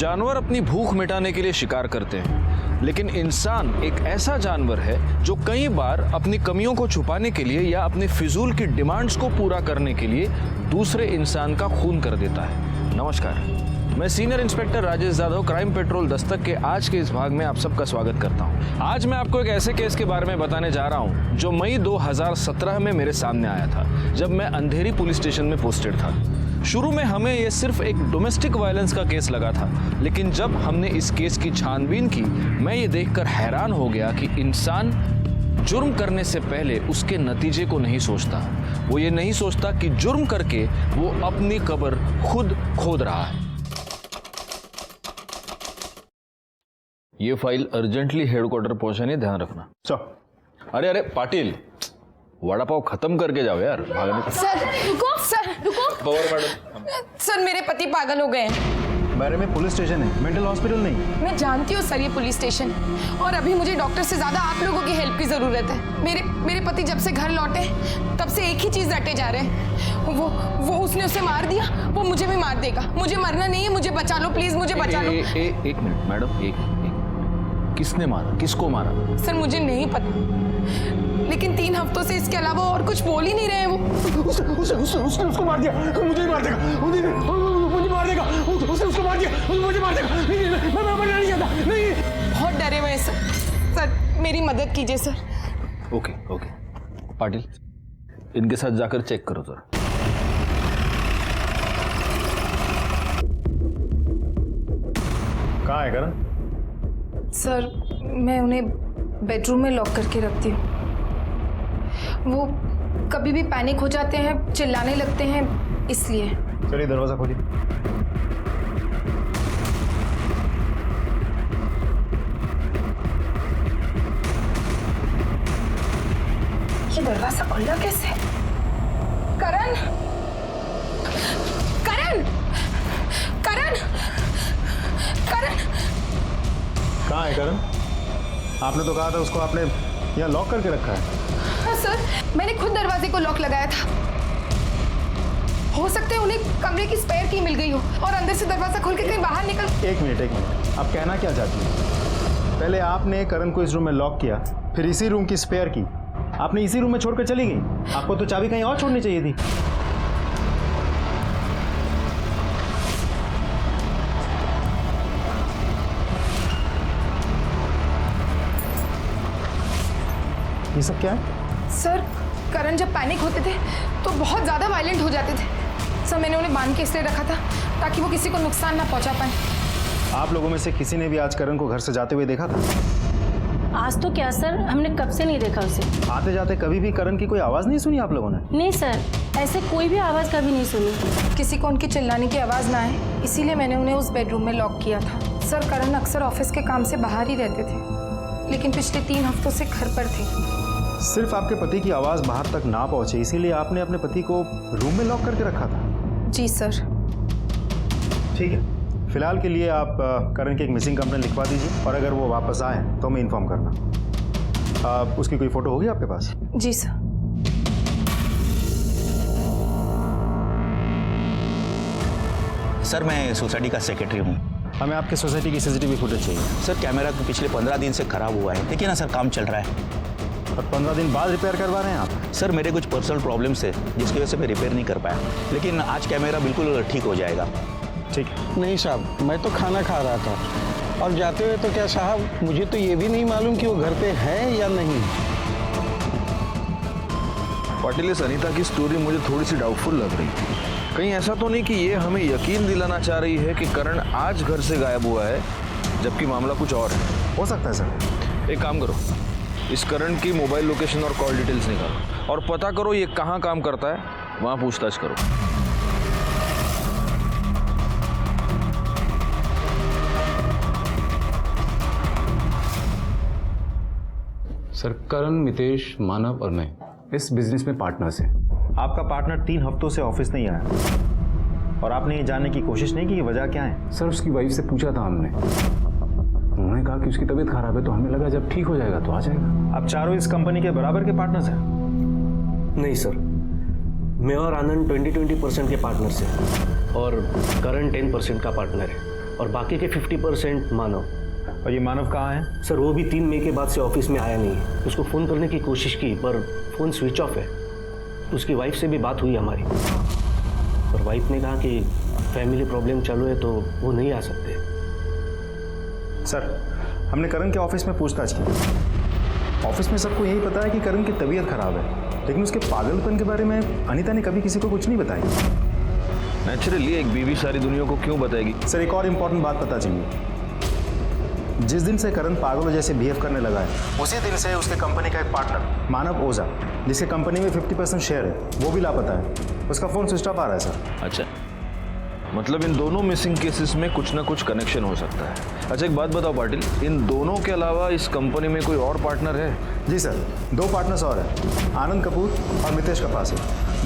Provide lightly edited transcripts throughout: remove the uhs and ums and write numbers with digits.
जानवर अपनी भूख मिटाने के लिए शिकार करते हैं, लेकिन इंसान एक ऐसा जानवर है जो कई बार अपनी कमियों को छुपाने के लिए या अपने फिजूल की डिमांड्स को पूरा करने के लिए दूसरे इंसान का खून कर देता है। नमस्कार, मैं senior inspector Rajesh Yadav crime petrol Dastak के आज के इस भाग में आप सबका स्वागत करता हूं। आज मैं आपको एक ऐसे केस के बारे में बताने जा रहा हूं जो मई 2017 में मेरे सामने आया था, जब मैं अंधेरी पुलिस स्टेशन में पोस्टेड था। शुरू में हमें यह सिर्फ एक डोमेस्टिक वायलेंस का केस लगा था, लेकिन जब हमने इस केस की छानबीन की, मैं ये देखकर हैरान हो गया कि इंसान जुर्म करने से पहले उसके नतीजे को नहीं सोचता। वो ये नहीं सोचता कि जुर्म करके वो अपनी कब्र खुद खोद रहा है। ये फाइल अर्जेंटली हेडक्वार्टर पहुंचाने ध्यान रखना। अरे अरे पाटिल, वड़ा पाव खत्म करके जाओ यार। सर रुको पवार मैडम। सर मेरे पति पागल हो गए हैं। बारे में पुलिस स्टेशन है, मेंटल हॉस्पिटल नहीं। मैं जानती हूँ सर ये पुलिस स्टेशन, और अभी मुझे डॉक्टर से ज्यादा आप लोगों की हेल्प की जरूरत है। मेरे पति जब से घर लौटे तब से एक ही चीज रटे जा रहे हैं, वो उसने उसे मार दिया, वो मुझे भी मार देगा। मुझे मरना नहीं है, मुझे बचा लो प्लीज, मुझे बचा लो। एक मिनट मैडम, एक किसने मारा, किसको मारा? सर मुझे नहीं पता, लेकिन 3 हफ्तों से इसके अलावा और कुछ बोल ही नहीं रहे हैं। वो उसने उसको मार दिया, मुझे मार देगा, मुझे मार देगा, उसने उसको मार दिया, मुझे मार देगा। मैं मरना नहीं चाहता, नहीं। बहुत डरे हुए हैं सर, मेरी मदद कीजिए सर। ओके पाटिल, इनके साथ जाकर चेक करो जरा। कहाँ है करण? सर मैं उन्हें बेडरूम में लॉक करके रखती हूँ। वो कभी भी पैनिक हो जाते हैं, चिल्लाने लगते हैं, इसलिए। चलिए दरवाजा खोलिए। ये दरवाजा खुला कैसे? करण, करण, करण, करण। कहाँ है करण? आपने तो कहा था उसको आपने यहाँ लॉक करके रखा है। हाँ सर, मैंने खुद दरवाजे को लॉक लगाया था। हो सकता है उन्हें कमरे की स्पेयर की मिल गई हो और अंदर से दरवाजा खोल के कहीं बाहर निकल। एक मिनट, आप कहना क्या चाहती हैं? पहले आपने करण को इस रूम में लॉक किया, फिर इसी रूम की स्पेयर की, आपने इसी रूम में छोड़कर चली गई। आपको तो चाबी कहीं और छोड़नी चाहिए थी। ये सब क्या है? सर करण जब पैनिक होते थे तो बहुत ज्यादा वायलेंट हो जाते थे। सर मैंने उन्हें बांध के इसलिए रखा था ताकि वो किसी को नुकसान ना पहुंचा पाए। आप लोगों में से किसी ने भी आज करण को घर से जाते हुए देखा था? आज तो क्या सर, हमने कब से नहीं देखा उसे। आते जाते कभी भी करण की कोई आवाज नहीं सुनी आप लोगों ने? नहीं सर, ऐसे कोई भी आवाज कभी नहीं सुनी। किसी को उनकी चिल्लाने की आवाज ना आए, इसीलिए मैंने उन्हें उस बेडरूम में लॉक किया था। सर करण अक्सर ऑफिस के काम से बाहर ही रहते थे, लेकिन पिछले 3 हफ्तों से घर पर थे। सिर्फ आपके पति की आवाज बाहर तक ना पहुंचे, इसीलिए आपने अपने पति को रूम में लॉक करके रखा था? जी सर। ठीक है, फिलहाल के लिए आप करण की एक मिसिंग कंप्लेंट लिखवा दीजिए, और अगर वो वापस आए तो हमें इन्फॉर्म करना। उसकी कोई फोटो होगी आपके पास? जी सर। सर मैं सोसाइटी का सेक्रेटरी हूँ। हमें आपके सोसाइटी की सीसीटीवी फुटेज चाहिए। सर कैमरा तो पिछले 15 दिन से खराब हुआ है, देखिए ना सर, काम चल रहा है। और 15 दिन बाद रिपेयर करवा रहे हैं आप? सर मेरे कुछ पर्सनल प्रॉब्लम्स है जिसकी वजह से मैं रिपेयर नहीं कर पाया, लेकिन आज कैमरा बिल्कुल ठीक हो जाएगा। ठीक है। नहीं साहब, मैं तो खाना खा रहा था और जाते हुए तो क्या साहब, मुझे तो ये भी नहीं मालूम कि वो घर पे है या नहीं। पाटिल, इस अनीता की स्टोरी मुझे थोड़ी सी डाउटफुल लग रही थी। कहीं ऐसा तो नहीं कि ये हमें यकीन दिलाना चाह रही है कि करण आज घर से गायब हुआ है, जबकि मामला कुछ और है? हो सकता है सर। एक काम करो, इस करण की मोबाइल लोकेशन और कॉल डिटेल्स निकालो और पता करो ये कहाँ काम करता है, वहाँ पूछताछ करो। सर करण, मितेश, मानव और मैं इस बिजनेस में पार्टनर्स हैं। आपका पार्टनर 3 हफ्तों से ऑफिस नहीं आया और आपने ये जानने की कोशिश नहीं की कि वजह क्या है? सर उसकी वाइफ से पूछा था हमने, उन्होंने कहा कि उसकी तबीयत खराब है, तो हमें लगा जब ठीक हो जाएगा तो आ जाएगा। आप चारों इस कंपनी के बराबर के पार्टनर्स हैं? नहीं सर, मैं और आनंद 20-20% के पार्टनर्स हैं और करण 10% का पार्टनर है, और बाकी के 50% मानव। और ये मानव कहाँ है? सर वो भी 3 मई के बाद से ऑफिस में आया नहीं। उसको फ़ोन करने की कोशिश की पर फ़ोन स्विच ऑफ है। उसकी वाइफ से भी बात हुई हमारी, और वाइफ ने कहा कि फैमिली प्रॉब्लम चालू है तो वो नहीं आ सकते। सर, हमने करण के ऑफिस में पूछताछ की। ऑफिस में सबको यही पता है कि करण की तबीयत खराब है, लेकिन उसके पागलपन के बारे में अनीता ने कभी किसी को कुछ नहीं बताई। नेचुरली एक बीवी सारी दुनिया को क्यों बताएगी? सर, एक और इम्पोर्टेंट बात पता चली। जिस दिन से करण पागलों जैसे बिहेव करने लगा है, उसी दिन से उसके कंपनी का एक पार्टनर मानव ओझा, जिसके कंपनी में 50% शेयर है, वो भी लापता है। उसका फ़ोन स्विच ऑफ आ रहा है सर। अच्छा, मतलब इन दोनों मिसिंग केसेस में कुछ ना कुछ कनेक्शन हो सकता है। अच्छा एक बात बताओ पाटिल, इन दोनों के अलावा इस कंपनी में कोई और पार्टनर है? जी सर, 2 पार्टनर्स और हैं, आनंद कपूर और मितेश कपासे।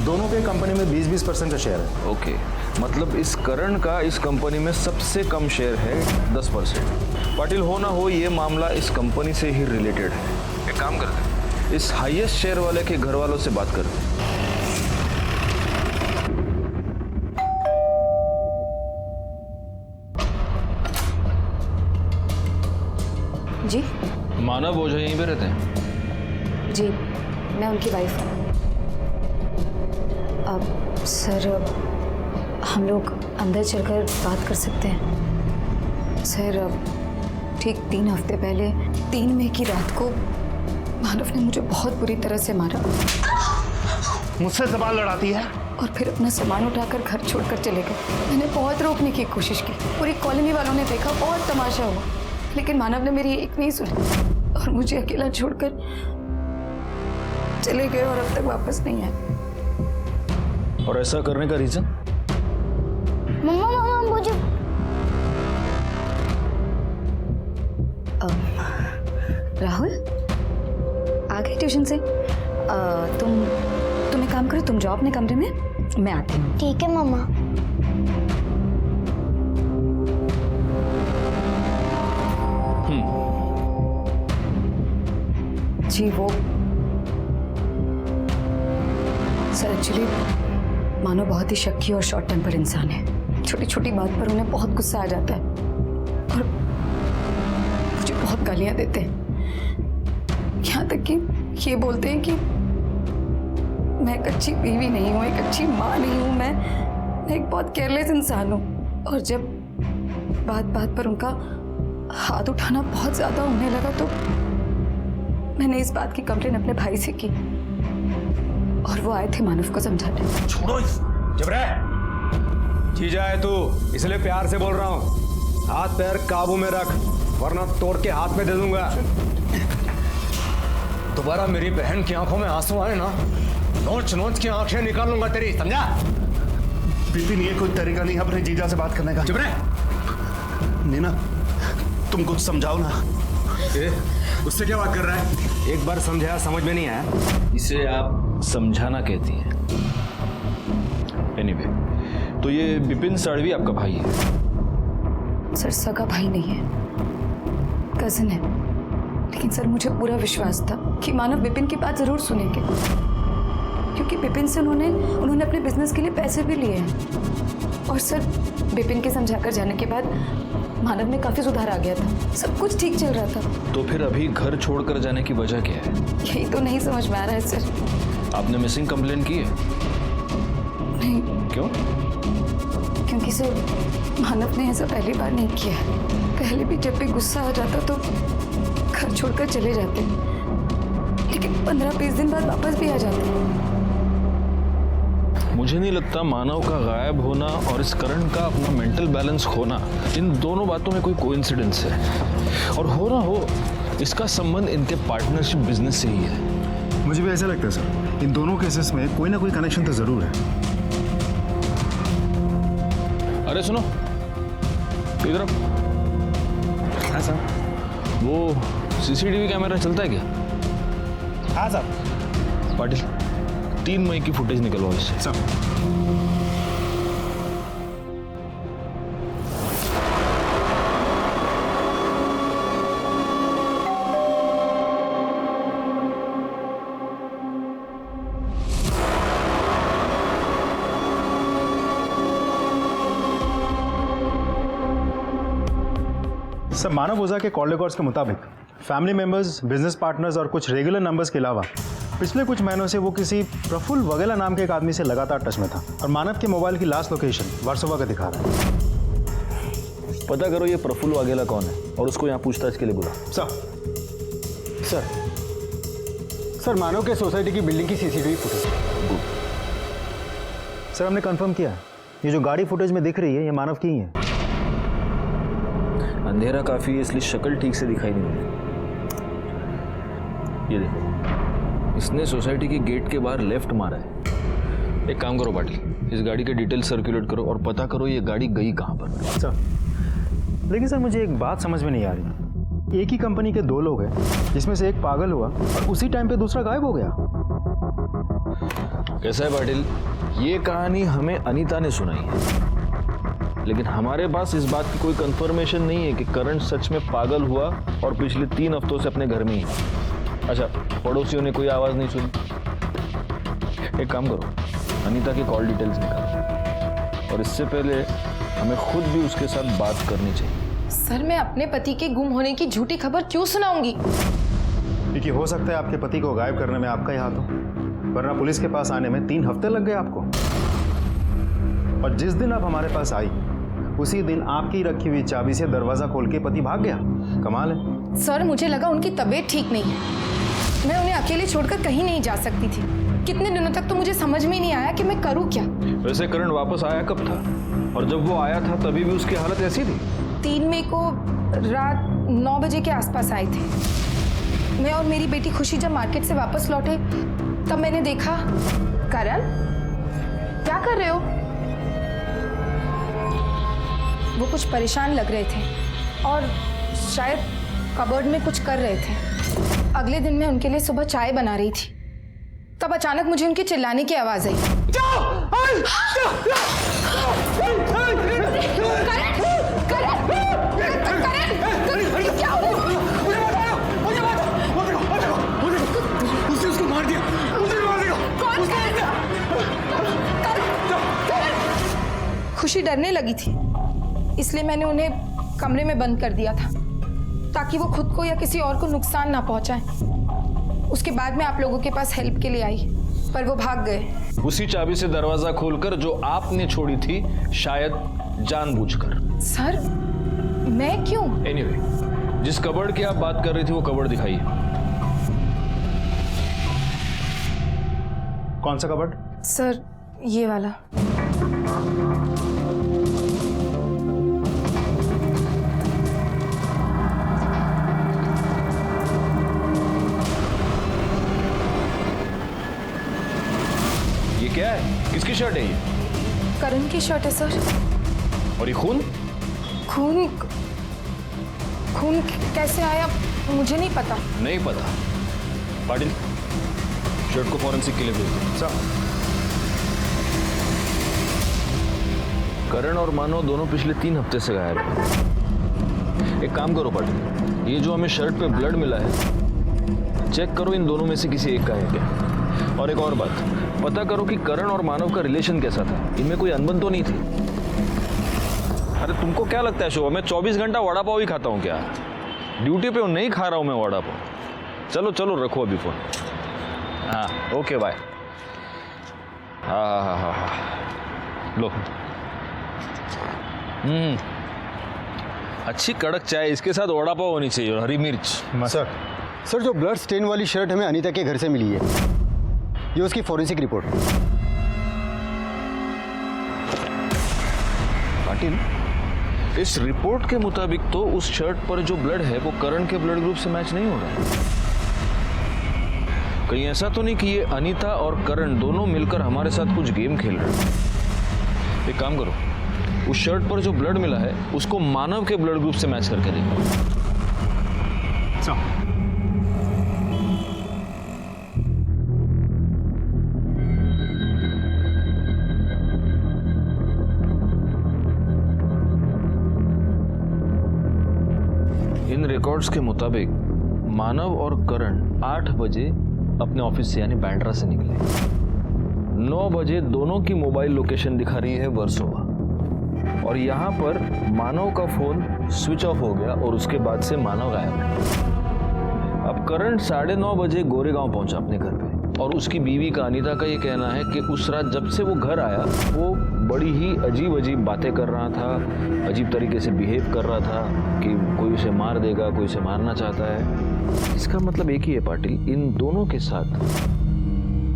दोनों के कंपनी में 20-20% का शेयर है। ओके, मतलब इस करण का इस कंपनी में सबसे कम शेयर है 10%। पाटिल, हो ना हो ये मामला इस कंपनी से ही रिलेटेड है। एक काम करते हैं, इस हाईएस्ट शेयर वाले के घर वालों से बात करते हैं। जी मानव ओझा यहीं पे रहते हैं? जी, मैं उनकी वाइफ हूँ। अब सर, हम लोग अंदर चलकर बात कर सकते हैं? सर, ठीक 3 हफ्ते पहले 3 मई की रात को मानव ने मुझे बहुत बुरी तरह से मारा। मुझसे सवाल लड़ाती है? और फिर अपना सामान उठाकर घर छोड़कर चले गए। मैंने बहुत रोकने की कोशिश की, पूरी कॉलोनी वालों ने देखा, बहुत तमाशा हुआ, लेकिन मानव ने मेरी एक नहीं सुनी और मुझे अकेला छोड़कर चले गए और अब तक वापस नहीं आए। और ऐसा करने का रीजन? मम्मा मुझे राहुल आ गए ट्यूशन से? तुम एक काम करो, तुम जाओ अपने कमरे में, मैं आती हूँ। ठीक है मम्मा। जी वो सर, एक्चुअली मानो बहुत ही शक्की और शॉर्ट टेम्पर इंसान है। छोटी छोटी बात पर उन्हें बहुत गुस्सा आ जाता है और मुझे बहुत गालियां देते हैं। यहाँ तक कि ये बोलते हैं कि मैं एक अच्छी बीवी नहीं हूँ, एक अच्छी माँ नहीं हूँ, मैं एक बहुत केयरलेस इंसान हूँ। और जब बात बात पर उनका हाथ उठाना बहुत ज़्यादा होने लगा तो मैंने इस बात की कंप्लेन अपने भाई से की और वो आए थे मानव को समझाने। छोड़ो जबरे, जीजा है तू, इसलिए प्यार से बोल रहा हूँ। हाथ पैर काबू में रख, वरना तोड़ के हाथ में दे दूंगा। दोबारा मेरी बहन की आंखों में आंसू आए ना, नोच नोच के आंखें निकाल लूंगा तेरी, समझा? बिपिन, ये कोई तरीका नहीं अपने जीजा से बात करने का। जबरे, नीना, तुम कुछ समझाओ ना। उससे क्या बात कर रहा है? एक बार समझाया, समझ में नहीं आया। इसे आप समझाना कहती हैं। एनीवे, तो ये बिपिन साड़वी आपका भाई है? सर, सगा भाई नहीं है, कजिन है। लेकिन सर, मुझे पूरा विश्वास था कि मानव बिपिन की बात जरूर सुनेंगे, क्योंकि बिपिन से उन्होंने अपने बिजनेस के लिए पैसे भी लिए हैं। और सर, बिपिन के समझाकर जाने के बाद मानव में काफी सुधार आ गया था, सब कुछ ठीक चल रहा था। तो फिर अभी घर छोड़कर जाने की वजह क्या है? यही तो नहीं समझ में आ रहा है सर। आपने मिसिंग कंप्लेन की है? नहीं। क्यों? क्योंकि सर, मानव ने ऐसा पहली बार नहीं किया है। पहले भी जब भी गुस्सा आ जाता तो घर छोड़कर चले जाते, लेकिन 15-20 दिन बाद वापस भी आ जाते। मुझे नहीं लगता मानव का गायब होना और इस करण का अपना मेंटल बैलेंस खोना, इन दोनों बातों में कोई कोइंसिडेंस है। और हो ना हो, इसका संबंध इनके पार्टनरशिप बिजनेस से ही है। मुझे भी ऐसा लगता है सर, इन दोनों केसेस में कोई ना कोई कनेक्शन तो जरूर है। अरे सुनो, इधर आओ। हाँ सर। वो सीसीटीवी कैमरा चलता है क्या? हाँ सर। पाटिल, 3 मई की फुटेज निकलवाओ इससे। सर। सर, मानव ओझा के कॉल रिकॉर्ड्स के मुताबिक फैमिली मेंबर्स, बिजनेस पार्टनर्स और कुछ रेगुलर नंबर्स के अलावा पिछले कुछ महीनों से वो किसी प्रफुल्ल वगेला नाम के एक आदमी से लगातार टच में था और मानव के मोबाइल की लास्ट लोकेशन वर्सोवा का दिखा रहा है। पता करो ये प्रफुल्ल वाघेला कौन है और उसको यहाँ पूछताछ के लिए बुला। सर मानव के सोसाइटी की बिल्डिंग की सीसीटीवी फुटेज। सर, हमने कंफर्म किया है, ये जो गाड़ी फुटेज में दिख रही है ये मानव की ही है। अंधेरा काफी है इसलिए शक्ल ठीक से दिखाई नहीं देती। ये देखो, इसने सोसाइटी के गेट के बाहर लेफ्ट मारा है। एक काम करो पाटिल, इस गाड़ी के डिटेल सर्कुलेट करो और पता करो ये गाड़ी गई कहाँ पर। सर, लेकिन सर मुझे एक बात समझ में नहीं आ रही। एक ही कंपनी के दो लोग हैं जिसमें से एक पागल हुआ और उसी टाइम पे दूसरा गायब हो गया। कैसा है पाटिल, ये कहानी हमें अनीता ने सुनाई है, लेकिन हमारे पास इस बात की कोई कंफर्मेशन नहीं है कि करण सच में पागल हुआ और पिछले 3 हफ्तों से अपने घर में ही है। अच्छा, पड़ोसियों ने कोई आवाज नहीं सुनी। एक काम करो, अनीता की कॉल डिटेल्स निकालो और इससे पहले हमें खुद भी उसके साथ बात करनी चाहिए। सर, मैं अपने पति के गुम होने की झूठी खबर क्यों सुनाऊंगी? क्योंकि हो सकता है आपके पति को गायब करने में आपका ही हाथ हो, वरना पुलिस के पास आने में 3 हफ्ते लग गए आपको। और जिस दिन आप हमारे पास आई उसी दिन आपकी रखी हुई चाबी से दरवाजा खोल के पति भाग गया। कमाल है। सर, मुझे लगा उनकी तबीयत ठीक नहीं है, मैं उन्हें अकेले छोड़कर कहीं नहीं जा सकती थी। कितने दिनों तक तो मुझे समझ में ही नहीं आया कि मैं करूं क्या। वैसे करण वापस आया कब था? और जब वो आया था तभी भी उसकी हालत ऐसी थी? 3 मई को रात 9 बजे के आसपास आए थे। मैं और मेरी बेटी खुशी जब मार्केट से वापस लौटे तब मैंने देखा। करण, क्या कर रहे हो? वो कुछ परेशान लग रहे थे और शायद कबर्ड में कुछ कर रहे थे। अगले दिन मैं उनके लिए सुबह चाय बना रही थी, तब अचानक मुझे उनके चिल्लाने की आवाज आई। खुशी डरने लगी थी, इसलिए मैंने उन्हें कमरे में बंद कर दिया था ताकि वो खुद को या किसी और को नुकसान ना पहुंचाए। उसके बाद मैं आप लोगों के पास हेल्प के लिए आई, पर वो भाग गए। उसी चाबी से दरवाजा खोलकर जो आपने छोड़ी थी, शायद जानबूझकर। सर, मैं क्यों? एनीवे, जिस कबर्ड की आप बात कर रही थी वो कबर्ड दिखाइए। कौन सा कबर्ड? सर, ये वाला। ये क्या है? किसकी शर्ट है ये? करण की शर्ट है सर। और ये खून? खून खून कैसे आया मुझे नहीं पता। नहीं पता? पाटिल, शर्ट को फॉरेंसिक के लिए भेज दो। सर, करण और मानव दोनों पिछले 3 हफ्ते से गायब हैं। एक काम करो पाटिल, ये जो हमें शर्ट पे ब्लड मिला है, चेक करो इन दोनों में से किसी एक का है क्या। और एक और बात, पता करो कि करण और मानव का रिलेशन कैसा था, इनमें कोई अनबन तो नहीं थी। अरे तुमको क्या लगता है शोभा, मैं 24 घंटा वड़ा पाव ही खाता हूँ क्या? ड्यूटी पे नहीं खा रहा हूँ मैं वड़ा पाव। चलो चलो रखो अभी फोन। हाँ ओके बाय। हाँ लो। अच्छी कड़क चाय, इसके साथ वड़ा पाव होनी चाहिए और हरी मिर्च। सर जो ब्लड स्टेन वाली शर्ट हमें अनीता के घर से मिली है, ये उसकी फॉरेंसिक रिपोर्ट। पाटिल, इस रिपोर्ट के मुताबिक तो उस शर्ट पर जो ब्लड है वो करण के ब्लड ग्रुप से मैच नहीं हो रहा है। कहीं ऐसा तो नहीं कि ये अनीता और करण दोनों मिलकर हमारे साथ कुछ गेम खेल रहे हैं? एक काम करो, उस शर्ट पर जो ब्लड मिला है उसको मानव के ब्लड ग्रुप से मैच करके देखो। इन रिकॉर्ड्स के मुताबिक मानव और करण 8 बजे अपने ऑफिस से यानी बैंड्रा से निकले। 9 बजे दोनों की मोबाइल लोकेशन दिखा रही है वर्सोवा। और यहाँ पर मानव का फोन स्विच ऑफ हो गया और उसके बाद से मानव गायब। अब करण 9:30 बजे गोरेगांव पहुंचा अपने घर पे और उसकी बीवी का अनीता का ये कहना है कि उस रात जब से वो घर आया वो बड़ी ही अजीब अजीब बातें कर रहा था, अजीब तरीके से बिहेव कर रहा था कि कोई उसे मार देगा, कोई उसे मारना चाहता है। इसका मतलब एक ही है पाटिल, इन दोनों के साथ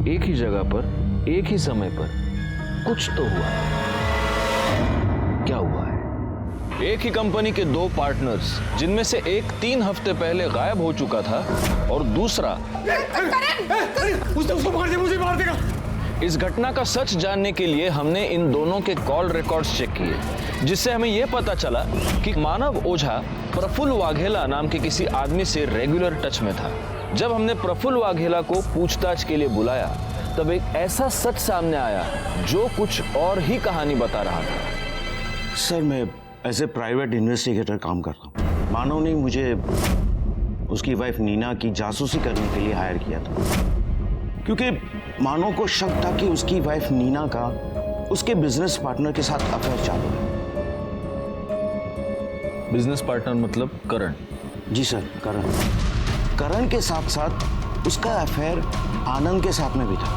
एक ही जगह पर एक ही समय पर कुछ तो हुआ। क्या हुआ है? एक ही कंपनी के दो पार्टनर्स, जिनमें से एक 3 हफ्ते पहले गायब हो चुका था और दूसरा उसने उसको मार दिया, मुझे मार देगा। इस घटना का सच जानने के लिए हमने इन दोनों के कॉल रिकॉर्ड्स चेक किए, जिससे हमें यह पता चला कि मानव ओझा प्रफुल्ल वाघेला नाम के किसी आदमी से रेगुलर टच में था। जब हमने प्रफुल्ल वाघेला को पूछताछ के लिए बुलाया तब एक ऐसा सच सामने आया जो कुछ और ही कहानी बता रहा था। सर, मैं एज ए प्राइवेट इन्वेस्टिगेटर काम करता हूँ। मानव ने मुझे उसकी वाइफ नीना की जासूसी करने के लिए हायर किया था, क्योंकि मानव को शक था कि उसकी वाइफ नीना का उसके बिजनेस पार्टनर के साथ अफेयर चालू है। बिजनेस पार्टनर मतलब करण? जी सर, करण के साथ साथ उसका अफेयर आनंद के साथ में भी था।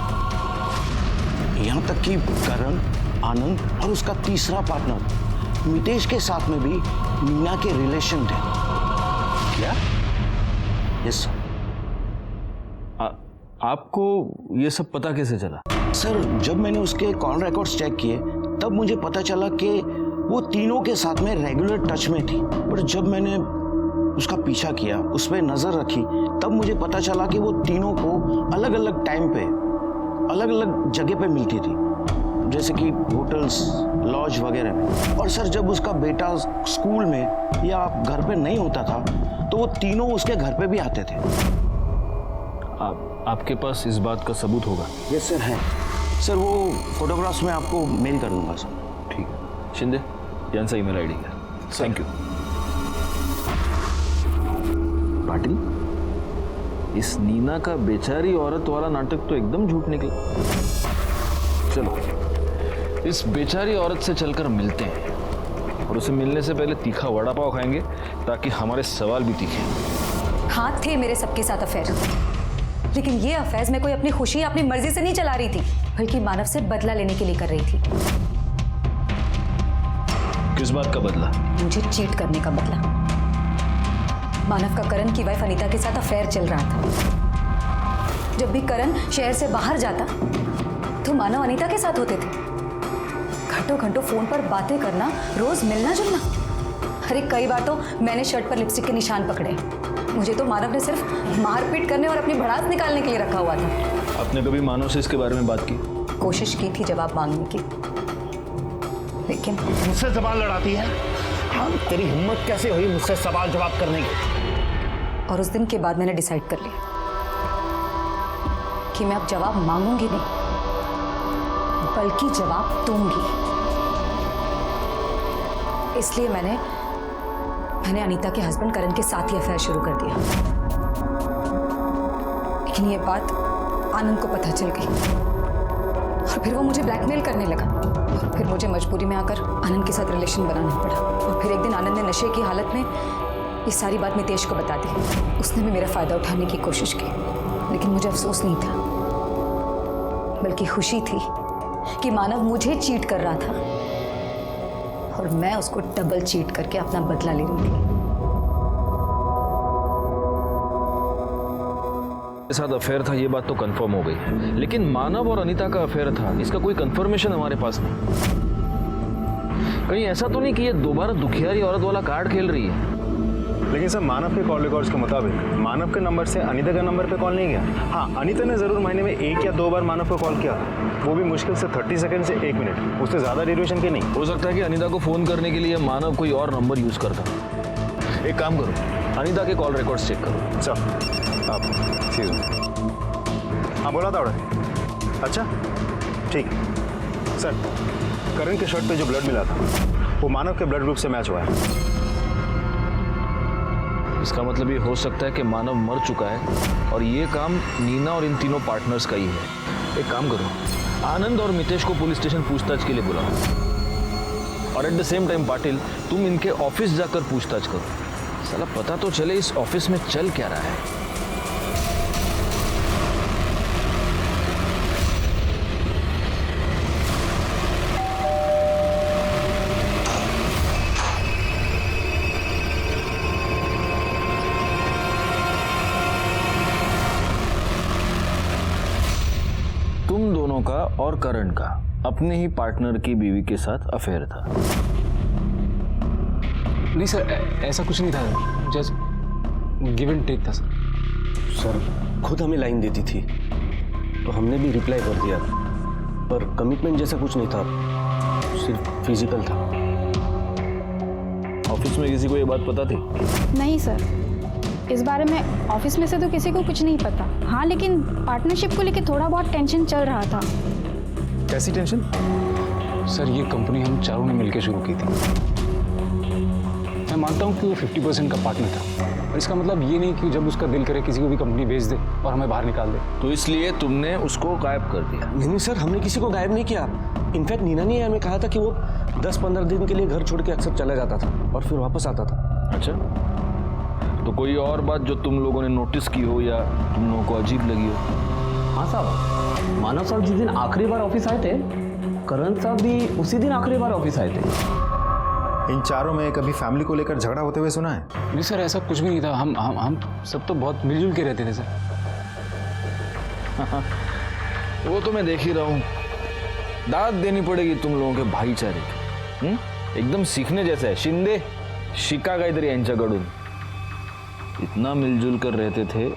यहां तक कि करण, आनंद और उसका तीसरा पार्टनर मितेश के साथ में भी मीना के रिलेशन थे। क्या? Yes sir. आपको ये सब पता कैसे चला? सर, जब मैंने उसके कॉल रिकॉर्ड्स चेक किए तब मुझे पता चला कि वो तीनों के साथ में रेगुलर टच में थी। पर जब मैंने उसका पीछा किया, उस पर नजर रखी, तब मुझे पता चला कि वो तीनों को अलग अलग टाइम पे अलग अलग जगह पे मिलती थी, जैसे कि होटल्स, लॉज वगैरह में। और सर, जब उसका बेटा स्कूल में या घर पे नहीं होता था तो वो तीनों उसके घर पे भी आते थे। आपके पास इस बात का सबूत होगा? यस सर, है सर। वो फोटोग्राफ्स मैं आपको मेल कर दूंगा सर। ठीक है शिंदे, यांचा ईमेल आईडी है। Thank you. पाटिल, इस नीना का बेचारी औरत वाला नाटक तो एकदम झूठ निकला। चलो इस बेचारी औरत से चलकर मिलते हैं और उसे मिलने से पहले तीखा वड़ा पाव खाएंगे ताकि हमारे सवाल भी तीखे। हाँ, थे मेरे सबके साथ अफेयर, लेकिन ये अफेयर्स मैं कोई अपनी खुशी या अपनी मर्जी से नहीं चला रही थी, बल्कि मानव से बदला लेने के लिए कर रही थी। किस बात का बदला? मुझे चीट करने का बदला। मानव का करण की वाइफ अनीता के साथ अफेयर चल रहा था। जब भी करण शहर से बाहर जाता तो मानव अनीता के साथ होते थे। घंटों घंटों फोन पर बातें करना, रोज मिलना जुलना। अरे कई बार तो मैंने शर्ट पर लिपस्टिक के निशान पकड़े। मुझे तो मानव ने सिर्फ मारपीट करने और अपनी भड़ास निकालने के लिए रखा हुआ था। आपने कभी मानव से इसके बारे में बात की? कोशिश की थी जवाब मांगने की, लेकिन मुझसे सवाल लड़ाती है? हाँ, तेरी हिम्मत कैसे हुई मुझसे सवाल जवाब करने की? और उस दिन के बाद मैंने डिसाइड कर लिया कि मैं अब जवाब मांगूंगी नहीं, बल्कि जवाब दूंगी। इसलिए मैंने अनीता के हस्बैंड करण के साथ ही अफेयर शुरू कर दिया। लेकिन ये बात आनंद को पता चल गई और फिर वो मुझे ब्लैकमेल करने लगा। और फिर मुझे मजबूरी में आकर आनंद के साथ रिलेशन बनाना पड़ा। और फिर एक दिन आनंद ने नशे की हालत में ये सारी बात मितेश को बता दी। उसने भी मेरा फायदा उठाने की कोशिश की, लेकिन मुझे अफसोस नहीं था, बल्कि खुशी थी कि मानव मुझे चीट कर रहा था और मैं उसको डबल चीट करके अपना बदला ले रही थी। के साथ अफेयर था, ये बात तो कंफर्म हो गई, लेकिन मानव और अनीता का अफेयर था, इसका कोई कंफर्मेशन हमारे पास नहीं। कहीं ऐसा तो नहीं कि ये दोबारा दुखियारी औरत वाला कार्ड खेल रही है? लेकिन सर, मानव के कॉल रिकॉर्ड्स के मुताबिक मानव के नंबर से अनीता के नंबर पे कॉल नहीं गया। हाँ, अनीता ने जरूर महीने में 1 या 2 बार मानव को कॉल किया, वो भी मुश्किल से 30 सेकंड से 1 मिनट, उससे ज़्यादा ड्यूरेशन के नहीं। हो सकता है कि अनीता को फ़ोन करने के लिए मानव कोई और नंबर यूज़ करता। एक काम करो, अनीता के कॉल रिकॉर्ड्स चेक करो। सर आप एक्सक्यूज मी। हाँ, बोला था ऑर्डर। अच्छा ठीक सर, करण के शर्ट पे जो ब्लड मिला था वो मानव के ब्लड ग्रुप से मैच हुआ है। इसका मतलब ये हो सकता है कि मानव मर चुका है और ये काम नीना और इन तीनों पार्टनर्स का ही है। एक काम करो, आनंद और मितेश को पुलिस स्टेशन पूछताछ के लिए बुलाओ। और at the same time Patil तुम इनके ऑफिस जाकर पूछताछ करो, साला पता तो चले इस ऑफिस में चल क्या रहा है। तुम दोनों का और करण का अपने ही पार्टनर की बीवी के साथ अफेयर था। नहीं सर, ऐसा कुछ नहीं था, जस्ट गिव एंड टेक था सर। सर खुद हमें लाइन देती थी तो हमने भी रिप्लाई कर दिया, पर कमिटमेंट जैसा कुछ नहीं था, सिर्फ फिजिकल था। ऑफिस में किसी को ये बात पता थी? नहीं सर, इस बारे में ऑफिस में से तो किसी को कुछ नहीं पता। हाँ, लेकिन पार्टनरशिप को लेके थोड़ा बहुत टेंशन चल रहा था। कैसी टेंशन? सर ये कंपनी हम चारों ने मिलकर शुरू की थी। मैं मानता हूँ कि वो 50% का पार्टनर था, और इसका मतलब ये नहीं कि जब उसका दिल करे किसी को भी कंपनी बेच दे और हमें बाहर निकाल दे। तो इसलिए तुमने उसको गायब कर दिया? नहीं सर, हमने किसी को गायब नहीं किया। इनफैक्ट नीना ने हमें कहा था कि वो 10-15 दिन के लिए घर छोड़ के अक्सर चला जाता था और फिर वापस आता था। अच्छा, तो कोई और बात जो तुम लोगों ने नोटिस की हो या तुम लोगों को अजीब लगी हो? हाँ साहब, मानव साहब जिस दिन आखिरी बार ऑफिस आए थे, करण साहब भी उसी दिन आखिरी बार ऑफिस आए थे। इन चारों में कभी फैमिली को लेकर झगड़ा होते हुए सुना है? नहीं सर, ऐसा कुछ भी नहीं था। हम सब तो बहुत मिलजुल के रहते थे सर। वो तो मैं देख ही रहा हूँ। दाद देनी पड़ेगी तुम लोगों के भाईचारे की। एकदम सीखने जैसा है। शिंदे शिका काहीतरी यांच्याकडून। इतना मिलजुल कर रहते थे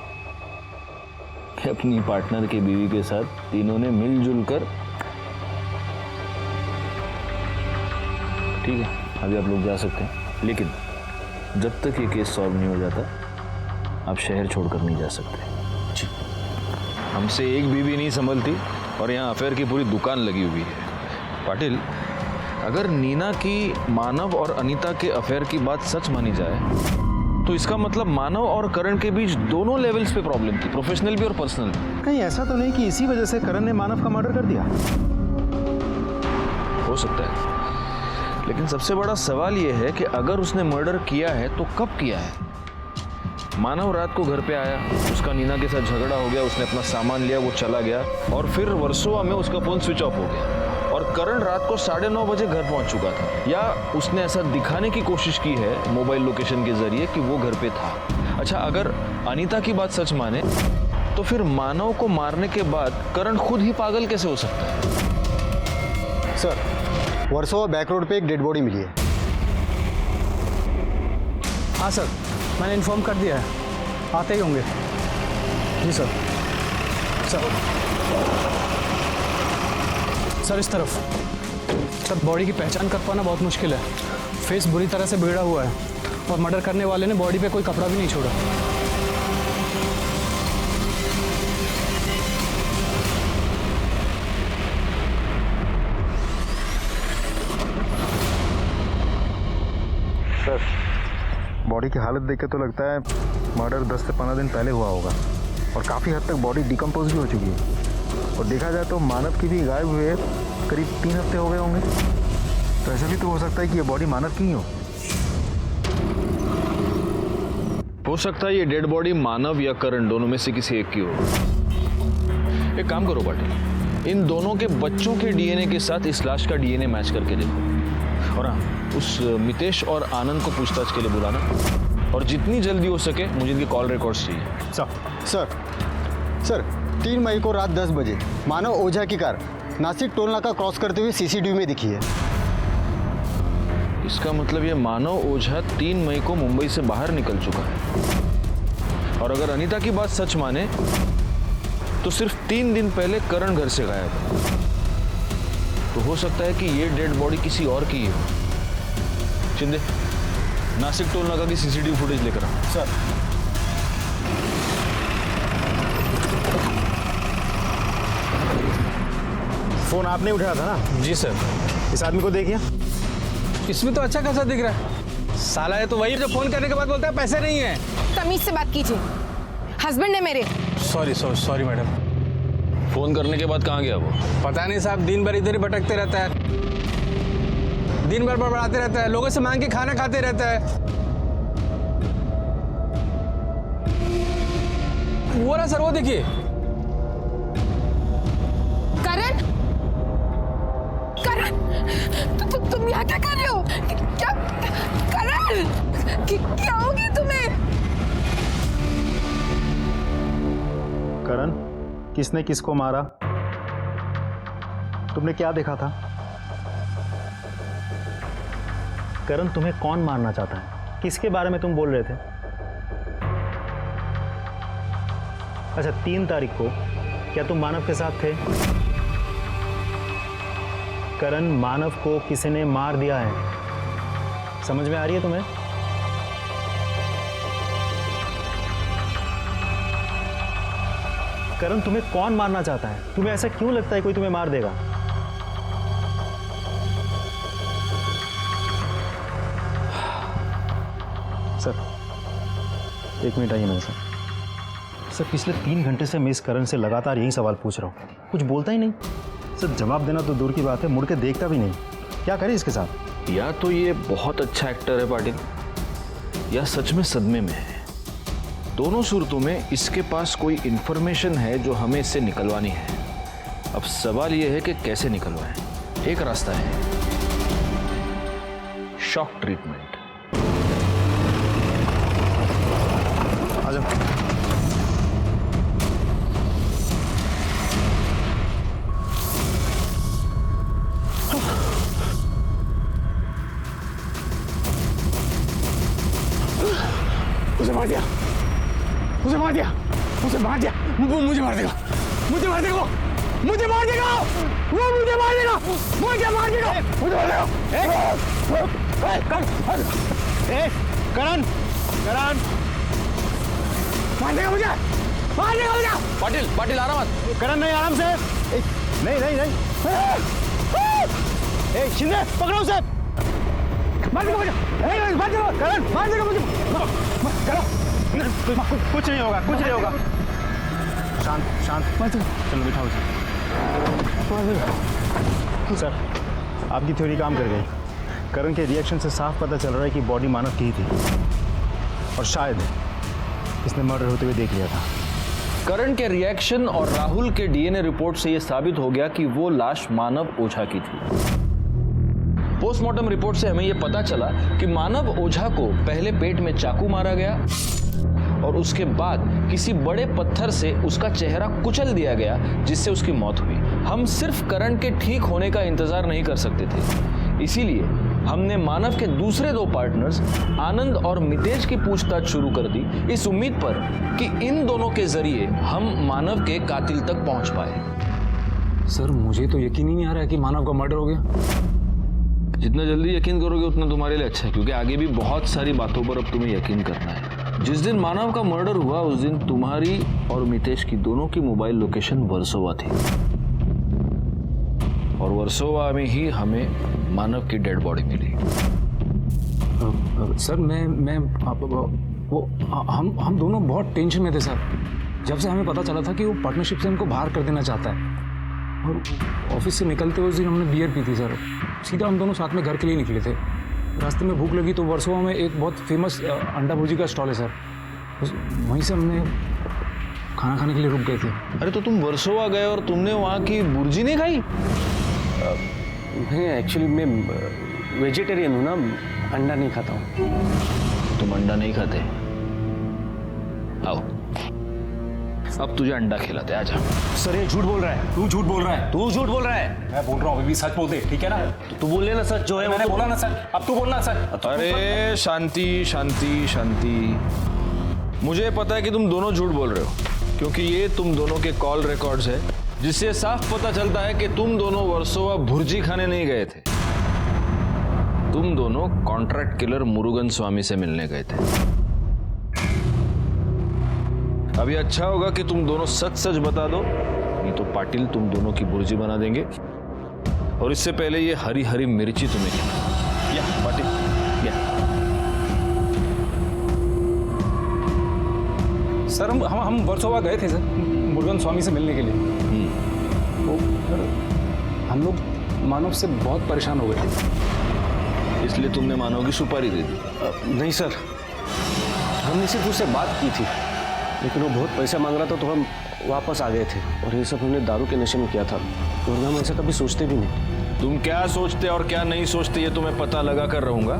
कि अपनी पार्टनर के बीवी के साथ तीनों ने मिलजुल कर। ठीक है, अभी आप लोग जा सकते हैं, लेकिन जब तक ये केस सॉल्व नहीं हो जाता आप शहर छोड़कर नहीं जा सकते। जी, हमसे एक बीवी नहीं संभलती और यहाँ अफेयर की पूरी दुकान लगी हुई है। पाटिल, अगर नीना की मानव और अनीता के अफेयर की बात सच मानी जाए तो इसका मतलब मानव और करण के बीच दोनों लेवल्स पे प्रॉब्लम थी, प्रोफेशनल भी और पर्सनल भी। कहीं ऐसा तो नहीं कि इसी वजह से करण ने मानव का मर्डर कर दिया? हो सकता है, लेकिन सबसे बड़ा सवाल यह है कि अगर उसने मर्डर किया है तो कब किया है? मानव रात को घर पे आया, उसका नीना के साथ झगड़ा हो गया, उसने अपना सामान लिया, वो चला गया और फिर वर्सोवा में उसका फोन स्विच ऑफ हो गया और करण रात को 9:30 बजे घर पहुंच चुका था, या उसने ऐसा दिखाने की कोशिश की है मोबाइल लोकेशन के जरिए कि वो घर पे था। अच्छा, अगर अनीता की बात सच माने तो फिर मानव को मारने के बाद करण खुद ही पागल कैसे हो सकता है? सर, वर्सोवा बैक रोड पे एक डेड बॉडी मिली है। हाँ सर, मैंने इन्फॉर्म कर दिया है, आते ही होंगे। जी सर। सर इस तरफ। सर बॉडी की पहचान कर पाना बहुत मुश्किल है। फेस बुरी तरह से बिगड़ा हुआ है और मर्डर करने वाले ने बॉडी पे कोई कपड़ा भी नहीं छोड़ा। सर, बॉडी की हालत देख के तो लगता है मर्डर 10 से 15 दिन पहले हुआ होगा और काफ़ी हद तक बॉडी डिकम्पोज भी हो चुकी है। और देखा जाए तो मानव की भी गायब हुए करीब 3 हफ्ते हो गए होंगे। तो ऐसा भी तो हो सकता है कि ये बॉडी मानव की ही हो सकता है ये डेड बॉडी मानव या करण दोनों में से किसी एक की हो। एक काम करो पाटिल, इन दोनों के बच्चों के डीएनए के साथ इस लाश का डीएनए मैच करके देखो, और हाँ, उस मितेश और आनंद को पूछताछ के लिए बुलाना और जितनी जल्दी हो सके मुझे इनके कॉल रिकॉर्ड्स चाहिए। सर 3 मई को रात 10 बजे मानव ओझा की कार नासिक टोल नाका क्रॉस करते हुए सीसीटीवी में दिखी है। इसका मतलब ये मानव ओझा 3 मई को मुंबई से बाहर निकल चुका है, और अगर अनीता की बात सच माने तो सिर्फ 3 दिन पहले करण घर से गायब है। तो हो सकता है कि ये डेड बॉडी किसी और की हो। शिंदे, नासिक टोल नाका की सीसीटीवी फुटेज लेकर आओ। सर। फोन आपने उठाया था ना? जी सर। इस आदमी को देखिए। इसमें तो अच्छा खासा दिख रहा है। साला है तो वही जो फोन करने के बाद बोलता है पैसे नहीं है। तमीज से बात कीजिए, हस्बैंड है मेरे। Sorry madam. फोन करने के बाद कहाँ गया वो? पता नहीं साहब, दिन भर इधर ही भटकते रहता है। दिन भर बड़बड़ाते रहता है, लोगों से मांग के खाना खाते रहता है। वो रहा सर, वो देखिए। करण, करण, तुम यहाँ क्या कर रहे हो? क्या करण, क्या हो गया तुम्हें? करण, किसने किसको मारा? तुमने क्या देखा था? करण, तुम्हें कौन मारना चाहता है? किसके बारे में तुम बोल रहे थे? अच्छा, 3 तारीख को क्या तुम मानव के साथ थे? करण, मानव को किसी ने मार दिया है। समझ में आ रही है तुम्हें? करण, तुम्हें कौन मारना चाहता है? तुम्हें ऐसा क्यों लगता है कोई तुम्हें मार देगा? सर, 1 मिनट आइए मेरे साथ। सर, पिछले 3 घंटे से मैं इस करण से लगातार यही सवाल पूछ रहा हूँ, कुछ बोलता ही नहीं। सर, जवाब देना तो दूर की बात है, मुड़ के देखता भी नहीं। क्या करें इसके साथ? या तो ये बहुत अच्छा एक्टर है पाटिल, या सच में सदमे में है। दोनों सूरतों में इसके पास कोई इंफॉर्मेशन है जो हमें इससे निकलवानी है। अब सवाल यह है कि कैसे निकलवाएं। एक रास्ता है, शॉक ट्रीटमेंट। आ जाओ। उसे मार दिया, उसे मार दिया, उसे मार दिया। वो मुझे मार देगा, मुझे मार देगा, मुझे मार देगा, वो मुझे मार देगा, मुझे मार देगा, मुझे मार देगा। करण, करण, मार देगा मुझे, मार देगा मुझे। पाटिल, पाटिल आराम मत। करण, नहीं, आराम से। नहीं नहीं नहीं, शिंदे पकड़ो उसे। मार देगा मुझे, मार देगा, करण, मार देगा मुझे। कुछ नहीं होगा, कुछ नहीं होगा। शांत, शांत। चलो बिठाओ सर। आपकी थ्योरी काम कर गई। करण के रिएक्शन से साफ पता चल रहा है कि बॉडी मानव की ही थी, और शायद इसने मर्डर होते हुए देख लिया था। करण के रिएक्शन और राहुल के डीएनए रिपोर्ट से यह साबित हो गया कि वो लाश मानव ओझा की थी। पोस्टमार्टम रिपोर्ट से हमें यह पता चला कि मानव ओझा को पहले पेट में चाकू मारा गया और उसके बाद किसी बड़े पत्थर से उसका चेहरा कुचल दिया गया, जिससे उसकी मौत हुई। हम सिर्फ करण के ठीक होने का इंतजार नहीं कर सकते थे, इसीलिए हमने मानव के दूसरे 2 पार्टनर्स आनंद और मितेश की पूछताछ शुरू कर दी, इस उम्मीद पर कि इन दोनों के जरिए हम मानव के कातिल तक पहुंच पाए। सर, मुझे तो यकीन ही नहीं आ रहा है कि मानव का मर्डर हो गया। जितना जल्दी यकीन करोगे उतना तुम्हारे लिए अच्छा है, क्योंकि आगे भी बहुत सारी बातों पर अब तुम्हें यकीन करना है। जिस दिन मानव का मर्डर हुआ उस दिन तुम्हारी और मितेश की दोनों की मोबाइल लोकेशन वर्सोवा थी, और वर्सोवा में ही हमें मानव की डेड बॉडी मिली। सर, हम दोनों बहुत टेंशन में थे सर, जब से हमें पता चला था कि वो पार्टनरशिप से हमको बाहर कर देना चाहता है। और ऑफिस से निकलते हुए उस दिन हमने बियर पी थी सर। सीधा हम दोनों साथ में घर के लिए निकले थे। रास्ते में भूख लगी तो वर्सोवा में एक बहुत फेमस अंडा भुर्जी का स्टॉल है सर, वहीं से हमने खाना खाने के लिए रुक गए थे। अरे तो तुम वर्सोवा गए और तुमने वहाँ की भुर्जी नहीं खाई? नहीं, एक्चुअली मैं वेजिटेरियन हूँ ना, अंडा नहीं खाता हूँ। तुम अंडा नहीं खाते? आओ, अब तुझे अंडा खिलाते, आजा। सर, ये झूठ बोल रहा है। तू झूठ बोल रहा है। तू झूठ बोल रहा है। मैं बोल रहा हूँ, अभी भी सच बोलते, ठीक है ना? तू बोल लेना सच जो है। मैंने बोला ना सच, अब तू बोलना सच। अरे शांति शांति शांति, मुझे पता है कि तुम दोनों झूठ बोल रहे हो, क्योंकि ये तुम दोनों के कॉल रिकॉर्ड्स है, जिससे साफ पता चलता है कि तुम दोनों वर्सोवा भुर्जी खाने नहीं गए थे। तुम दोनों कॉन्ट्रैक्ट किलर मुरुगन स्वामी से मिलने गए थे। अभी अच्छा होगा कि तुम दोनों सच सच बता दो, नहीं तो पाटिल तुम दोनों की भुर्जी बना देंगे। और इससे पहले ये हरी हरी मिर्ची तुम्हें खिला। या पाटिल, या। सर, हम वर्सोवा गए थे सर, मुरुगन स्वामी से मिलने के लिए। तो हम लोग मानव से बहुत परेशान हो गए थे। इसलिए तुमने मानव की सुपारी दे दी? नहीं सर, हमने सिर्फ उससे बात की थी, लेकिन वो बहुत पैसा मांग रहा था तो हम वापस आ गए थे। और ये सब हमने दारू के नशे में किया था, और हम ऐसा कभी सोचते भी नहीं। तुम क्या सोचते और क्या नहीं सोचते ये तो मैं पता लगा कर रहूंगा।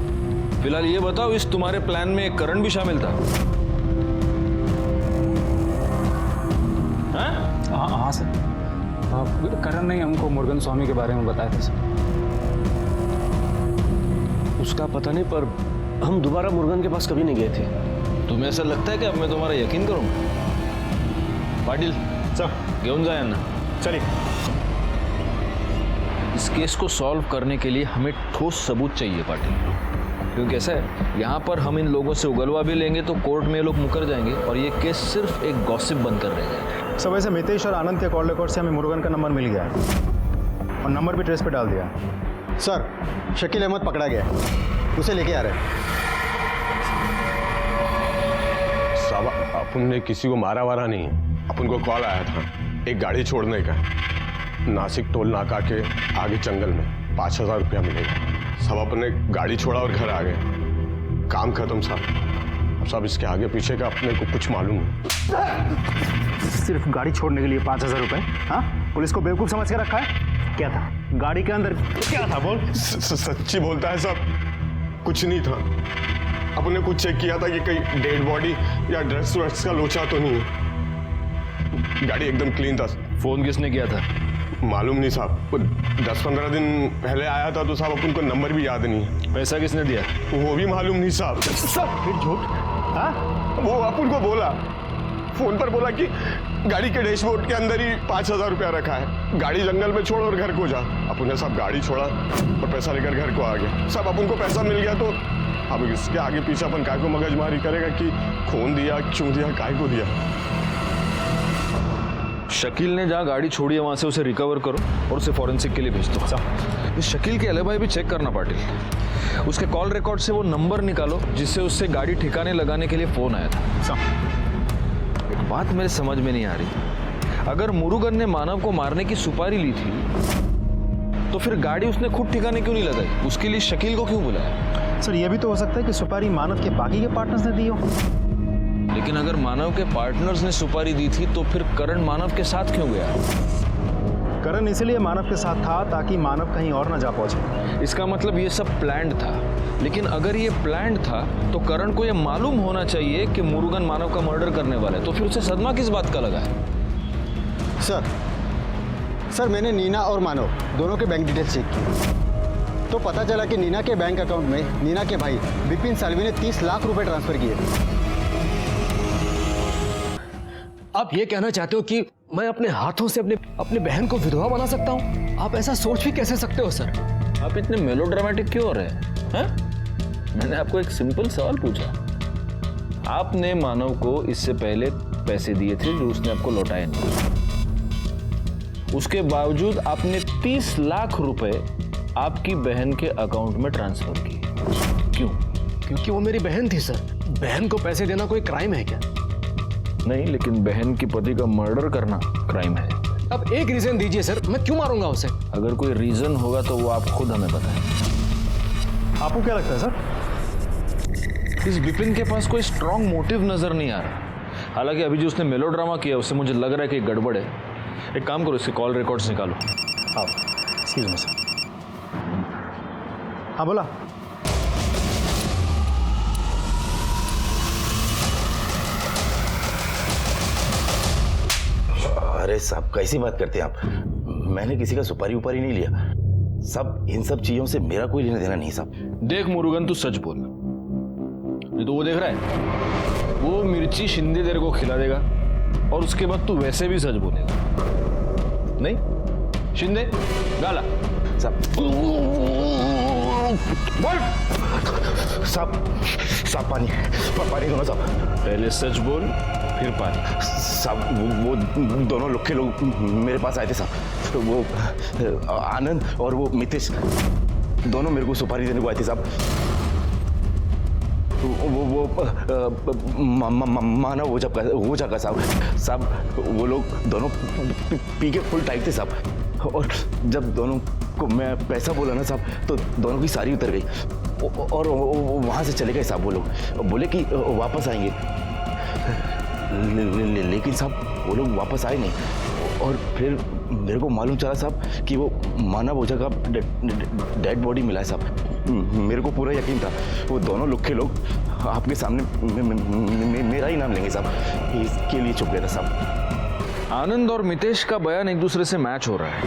फिलहाल ये बताओ, इस तुम्हारे प्लान में एक करण भी शामिल था? हाँ सर, करण ने हमको मुरुगन स्वामी के बारे में बताया था सर। उसका पता नहीं, पर हम दोबारा मुरुगन के पास कभी नहीं गए थे। तुम्हें ऐसा लगता है कि अब मैं तुम्हारा यकीन करूंगा? पाटिल सर, घेऊन जा यांना। चलिए। इस केस को सॉल्व करने के लिए हमें ठोस सबूत चाहिए पाटिल, क्योंकि ऐसा है, यहाँ पर हम इन लोगों से उगलवा भी लेंगे तो कोर्ट में ये लोग मुकर जाएंगे और ये केस सिर्फ एक गॉसिप बनकर रह जाएगा। सब वैसे मितेश और आनंद के कॉल रिकॉर्ड से हमें मुरुगन का नंबर मिल गया है और नंबर भी ट्रेस पे डाल दिया। सर, शकील अहमद पकड़ा गया है, उसे लेके आ रहे हैं। साहब, अपन ने किसी को मारा वारा नहीं है। अपन को कॉल आया था एक गाड़ी छोड़ने का, नासिक टोल नाका के आगे जंगल में 5,000 रुपया मिलेगा। सब अपन ने गाड़ी छोड़ा और घर आ गए। काम खत्म साहब। अब साहब इसके आगे पीछे का अपने को कुछ मालूम है। सिर्फ गाड़ी छोड़ने के लिए 5,000 रुपए? हाँ, पुलिस को बेवकूफ समझ के रखा है? क्या था गाड़ी के अंदर? क्या था बोल? सच्ची बोलता है साहब, कुछ नहीं था। अपन ने कुछ चेक किया था कि कहीं डेड बॉडी या ड्रग्स व्रग्स का लोचा तो नहीं है। गाड़ी एकदम क्लीन था। फोन किसने किया था? मालूम नहीं साहब, 10-15 दिन पहले आया था तो साहब अपन को नंबर भी याद नहीं है। पैसा किसने दिया? वो भी मालूम नहीं साहब। फिर झूठ? हाँ, वो अपन को बोला, फोन पर बोला कि गाड़ी के डैशबोर्ड के अंदर ही 5,000 रुपया रखा है, गाड़ी जंगल में छोड़ और घर को जा। अपन ने साहब गाड़ी छोड़ा और पैसा लेकर घर को आ गया। साहब अपन को पैसा मिल गया तो अब इसके आगे पीछे अपन काय को मगजमारी करेगा कि खून दिया, क्यों दिया, काय को दिया। शकील ने जहाँ गाड़ी छोड़ी है वहां से उसे रिकवर करो और उसे फॉरेंसिक के लिए भेज दो। इस शकील के एलिबाई भी चेक करना पाटिल। उसके कॉल रिकॉर्ड से वो नंबर निकालो जिससे उससे गाड़ी ठिकाने लगाने के लिए फोन आया था। एक बात मेरे समझ में नहीं आ रही, अगर मुरुगन ने मानव को मारने की सुपारी ली थी तो फिर गाड़ी उसने खुद ठिकाने क्यों नहीं लगाई? उसके लिए शकील को क्यों बुलाया? सर, यह भी तो हो सकता है कि सुपारी मानव के बाकी के पार्टनर्स ने दी हो। लेकिन अगर मानव के पार्टनर्स ने सुपारी दी थी तो फिर करण मानव के साथ क्यों गया? करण इसलिए मानव के साथ था ताकि मानव कहीं और ना जा पहुंचे। इसका मतलब ये सब प्लान्ड था। लेकिन अगर ये प्लान्ड था तो करण को ये मालूम होना चाहिए कि मुरुगन मानव का मर्डर करने वाला है, तो फिर उसे सदमा किस बात का लगा है? सर, मैंने नीना और मानव दोनों के बैंक डिटेल्स चेक किए तो पता चला कि नीना के बैंक अकाउंट में नीना के भाई विपिन सालवी ने 30 लाख रुपए ट्रांसफर किए। आप ये कहना चाहते हो कि मैं अपने हाथों से अपने बहन को विधवा बना सकता हूँ? आप ऐसा सोच भी कैसे सकते हो सर? आप इतने मेलोड्रामेटिक क्यों हो रहे हैं? मैंने आपको एक सिंपल सवाल पूछा। आपने मानव को इससे पहले पैसे दिए थे जो उसने आपको लौटाए नहीं। उसके बावजूद आपने 30 लाख रुपए आपकी बहन के अकाउंट में ट्रांसफर किए। क्यों? क्योंकि वो मेरी बहन थी सर। बहन को पैसे देना कोई क्राइम है क्या? नहीं, लेकिन बहन की पति का मर्डर करना क्राइम है। अब एक रीजन दीजिए सर, मैं क्यों मारूंगा उसे? अगर कोई रीजन होगा तो वो आप खुद हमें बताएं। आपको क्या लगता है सर? इस विपिन के पास कोई स्ट्रॉन्ग मोटिव नजर नहीं आ रहा। हालांकि अभी जो उसने मेलोड्रामा किया उससे मुझे लग रहा है कि गड़बड़ है। एक काम करो, इसके कॉल रिकॉर्ड्स निकालो। हाँ, एक्सक्यूज मी सर। हाँ बोला। अरे साहब, कैसी बात करते हैं आप? मैंने किसी का सुपारी उपारी नहीं लिया साहब। इन सब चीजों से मेरा कोई लेना देना नहीं साहब। देख मुरुगन, तू सच बोल। ये तो वो देख रहा है, वो मिर्ची शिंदे तेरे को खिला देगा और उसके बाद तू वैसे भी सच बोलेगा। नहीं शिंदे, गाला साहब। साहब पानी दो ना साहब। पहले सच बोल फिर पानी। साहब वो दोनों लोग के लोग मेरे पास आए थे साहब। तो वो आनंद और वो मितेश दोनों मेरे को सुपारी देने को आए थे साहब। वो मानव ओझा का साहब वो लोग दोनों पी के फुल टाइट थे साहब। और जब दोनों को मैं पैसा बोला ना साहब, तो दोनों की सारी उतर गई और वहाँ से चले गए साहब। वो लोग बोले कि वापस आएंगे, लेकिन साहब वो लोग वापस आए नहीं। और फिर मेरे को मालूम चला साहब कि वो मानव ओझा का डेड बॉडी मिला है साहब। मेरे को पूरा यकीन था वो दोनों लुक्खे लोग आपके सामने मेरा ही नाम लेंगे साहब, इसके लिए छुप गया था साहब। आनंद और मितेश का बयान एक दूसरे से मैच हो रहा है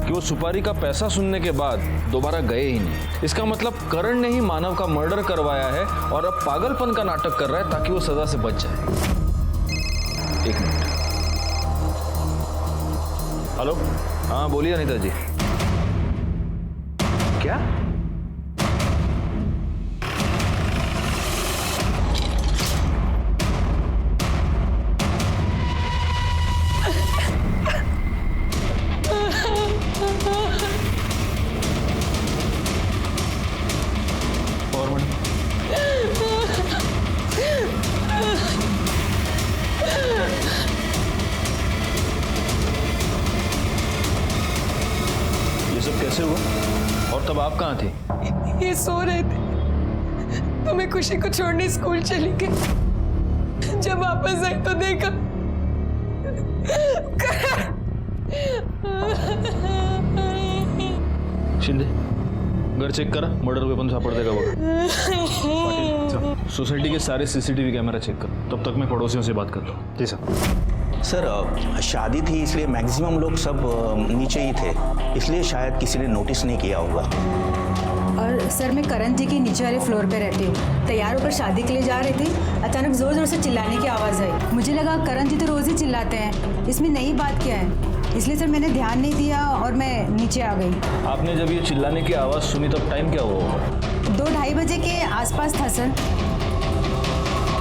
कि वो सुपारी का पैसा सुनने के बाद दोबारा गए ही नहीं। इसका मतलब करण ने ही मानव का मर्डर करवाया है और अब पागलपन का नाटक कर रहा है ताकि वो सजा से बच जाए। एक मिनट। हेलो, हाँ बोलिए अनीता जी। क्या? कैसे हुआ? और तब आप कहाँ थी? ये सो रहे थे तो मैं खुशी को छोड़ने स्कूल चली गई। जब वापस आई तो देखा शिंदे, घर चेक करा, मर्डर वेपन सापड़ देगा वो। सोसाइटी के सारे सीसीटीवी कैमरा चेक कर, तब तक मैं पड़ोसियों से बात करता हूँ। जी सर। सर शादी थी इसलिए मैक्सिमम लोग सब नीचे ही थे, इसलिए शायद किसी ने नोटिस नहीं किया होगा। और सर मैं करण जी के नीचे वाले फ्लोर पे रहती हूँ। तैयार होकर शादी के लिए जा रही थी, अचानक जोर जोर से चिल्लाने की आवाज़ आई। मुझे लगा करण जी तो रोज़ ही चिल्लाते हैं, इसमें नई बात क्या है, इसलिए सर मैंने ध्यान नहीं दिया और मैं नीचे आ गई। आपने जब ये चिल्लाने की आवाज़ सुनी तब टाइम क्या हुआ? 2-2:30 बजे के आसपास था सर।